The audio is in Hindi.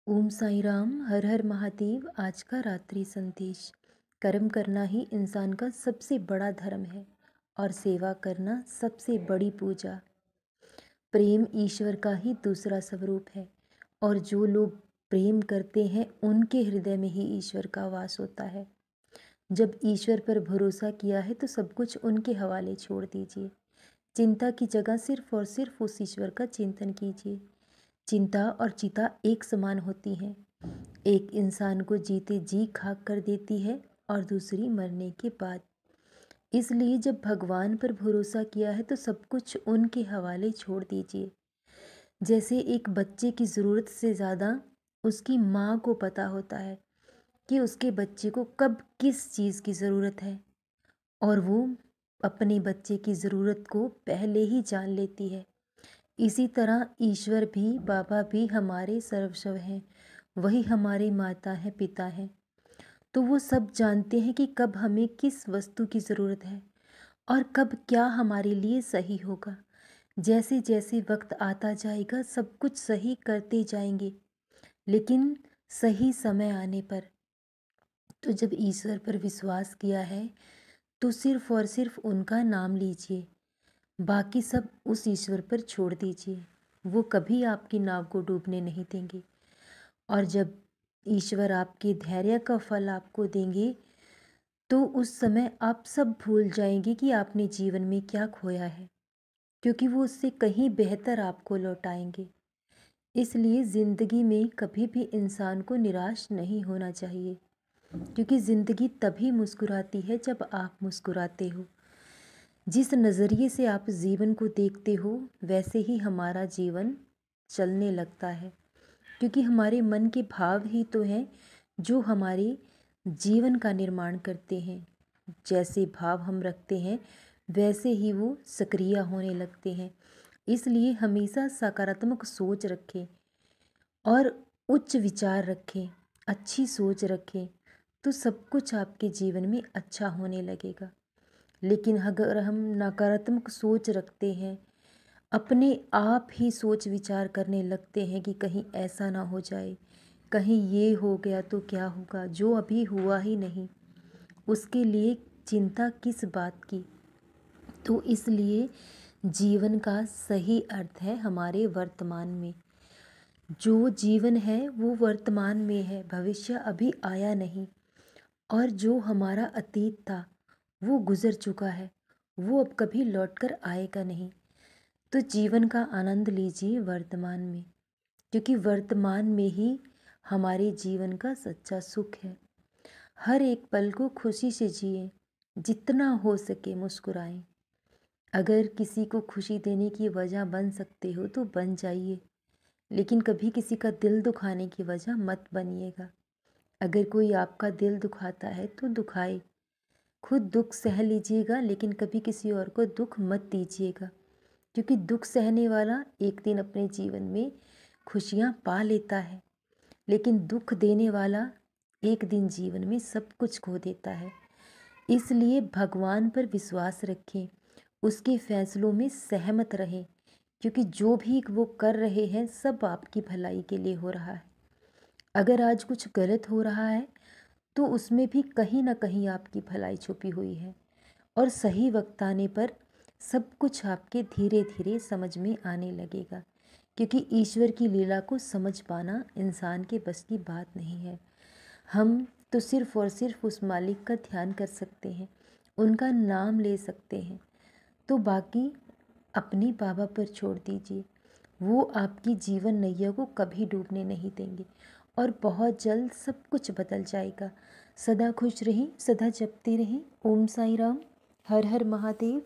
ओम साई राम। हर हर महादेव। आज का रात्रि संदेश। कर्म करना ही इंसान का सबसे बड़ा धर्म है और सेवा करना सबसे बड़ी पूजा। प्रेम ईश्वर का ही दूसरा स्वरूप है और जो लोग प्रेम करते हैं उनके हृदय में ही ईश्वर का वास होता है। जब ईश्वर पर भरोसा किया है तो सब कुछ उनके हवाले छोड़ दीजिए। चिंता की जगह सिर्फ और सिर्फ उस ईश्वर का चिंतन कीजिए। चिंता और चिता एक समान होती हैं। एक इंसान को जीते जी खाक कर देती है और दूसरी मरने के बाद। इसलिए जब भगवान पर भरोसा किया है तो सब कुछ उनके हवाले छोड़ दीजिए। जैसे एक बच्चे की ज़रूरत से ज़्यादा उसकी माँ को पता होता है कि उसके बच्चे को कब किस चीज़ की ज़रूरत है, और वो अपने बच्चे की ज़रूरत को पहले ही जान लेती है। इसी तरह ईश्वर भी, बाबा भी हमारे सर्वस्व हैं। वही हमारे माता हैं, पिता हैं। तो वो सब जानते हैं कि कब हमें किस वस्तु की ज़रूरत है और कब क्या हमारे लिए सही होगा। जैसे जैसे वक्त आता जाएगा सब कुछ सही करते जाएंगे, लेकिन सही समय आने पर। तो जब ईश्वर पर विश्वास किया है तो सिर्फ और सिर्फ उनका नाम लीजिए। बाकी सब उस ईश्वर पर छोड़ दीजिए। वो कभी आपकी नाव को डूबने नहीं देंगे। और जब ईश्वर आपके धैर्य का फल आपको देंगे तो उस समय आप सब भूल जाएंगे कि आपने जीवन में क्या खोया है, क्योंकि वो उससे कहीं बेहतर आपको लौटाएंगे। इसलिए ज़िंदगी में कभी भी इंसान को निराश नहीं होना चाहिए, क्योंकि ज़िंदगी तभी मुस्कुराती है जब आप मुस्कुराते हो। जिस नज़रिए से आप जीवन को देखते हो वैसे ही हमारा जीवन चलने लगता है, क्योंकि हमारे मन के भाव ही तो हैं जो हमारे जीवन का निर्माण करते हैं। जैसे भाव हम रखते हैं वैसे ही वो सक्रिय होने लगते हैं। इसलिए हमेशा सकारात्मक सोच रखें और उच्च विचार रखें, अच्छी सोच रखें, तो सब कुछ आपके जीवन में अच्छा होने लगेगा। लेकिन अगर हम नकारात्मक सोच रखते हैं, अपने आप ही सोच विचार करने लगते हैं कि कहीं ऐसा ना हो जाए, कहीं ये हो गया तो क्या होगा, जो अभी हुआ ही नहीं, उसके लिए चिंता किस बात की। तो इसलिए जीवन का सही अर्थ है हमारे वर्तमान में। जो जीवन है वो वर्तमान में है, भविष्य अभी आया नहीं। और जो हमारा अतीत था वो गुज़र चुका है, वो अब कभी लौटकर आएगा नहीं। तो जीवन का आनंद लीजिए वर्तमान में, क्योंकि वर्तमान में ही हमारे जीवन का सच्चा सुख है। हर एक पल को खुशी से जिए, जितना हो सके मुस्कुराएं। अगर किसी को खुशी देने की वजह बन सकते हो तो बन जाइए, लेकिन कभी किसी का दिल दुखाने की वजह मत बनिएगा। अगर कोई आपका दिल दुखाता है तो दुखाए, खुद दुख सह लीजिएगा, लेकिन कभी किसी और को दुख मत दीजिएगा, क्योंकि दुख सहने वाला एक दिन अपने जीवन में खुशियाँ पा लेता है, लेकिन दुख देने वाला एक दिन जीवन में सब कुछ खो देता है। इसलिए भगवान पर विश्वास रखें, उसके फैसलों में सहमत रहें, क्योंकि जो भी वो कर रहे हैं सब आपकी भलाई के लिए हो रहा है। अगर आज कुछ गलत हो रहा है तो उसमें भी कहीं ना कहीं आपकी भलाई छुपी हुई है, और सही वक्त आने पर सब कुछ आपके धीरे धीरे समझ में आने लगेगा, क्योंकि ईश्वर की लीला को समझ पाना इंसान के बस की बात नहीं है। हम तो सिर्फ और सिर्फ उस मालिक का ध्यान कर सकते हैं, उनका नाम ले सकते हैं। तो बाकी अपनी बाबा पर छोड़ दीजिए, वो आपकी जीवन नैया को कभी डूबने नहीं देंगे और बहुत जल्द सब कुछ बदल जाएगा। सदा खुश रहें, सदा जपते रहें। ओम साई राम। हर हर महादेव।